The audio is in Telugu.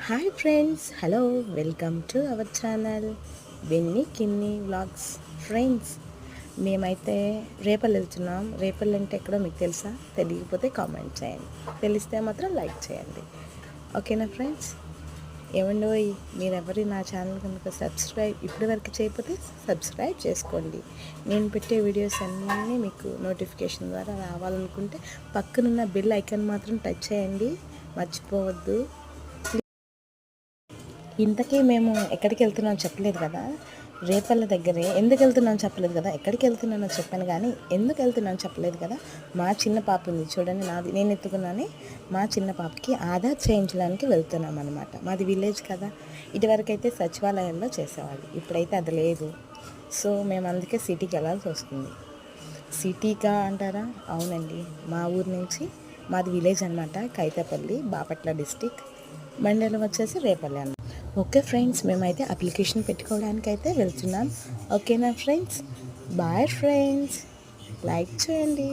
Hi friends, hello, welcome to our channel Benny Kinni vlogs. Friends, మేమైతే రేపల్ వెళ్తున్నాం. రేపల్ అంటే ఎక్కడో మీకు తెలుసా? తెలియకపోతే కామెంట్ చేయండి, తెలిస్తే మాత్రం లైక్ చేయండి. ఓకేనా ఫ్రెండ్స్? ఏమండో మీరెవరి నా ఛానల్ కనుక ఇప్పటి వరకు చేయకపోతే సబ్స్క్రైబ్ చేసుకోండి. నేను పెట్టే వీడియోస్ అన్నీ మీకు నోటిఫికేషన్ ద్వారా రావాలనుకుంటే పక్కనున్న బెల్ ఐకాన్ మాత్రం టచ్ చేయండి, మర్చిపోవద్దు. ఇంతకీ మేము ఎక్కడికి వెళ్తున్నాం చెప్పలేదు కదా. రేపల్ల దగ్గరే. ఎందుకు వెళ్తున్నాం చెప్పలేదు కదా. ఎక్కడికి వెళ్తున్నానో చెప్పాను కానీ ఎందుకు వెళ్తున్నాను చెప్పలేదు కదా. మా చిన్న పాప ఉంది చూడండి, నేను ఎత్తుకున్నానే. మా చిన్న పాపకి ఆధార్ చేయించడానికి వెళ్తున్నాం అనమాట. మాది విలేజ్ కదా. ఇటువరకు అయితే సచివాలయంలో చేసేవాళ్ళు, ఇప్పుడైతే అది లేదు. సో మేము అందుకే సిటీకి వెళ్ళాల్సి వస్తుంది. సిటీకా అంటారా? అవునండి, మా ఊరు నుంచి. మాది విలేజ్ అనమాట, కైతపల్లి, బాపట్ల డిస్టిక్. మండలం వచ్చేసి రేపల్లి అన్న. ఓకే ఫ్రెండ్స్, మేమైతే అప్లికేషన్ పెట్టుకోవడానికి అయితే వెళ్తున్నాం. ఓకేనా ఫ్రెండ్స్? బాయ్ ఫ్రెండ్స్, లైక్ చేయండి.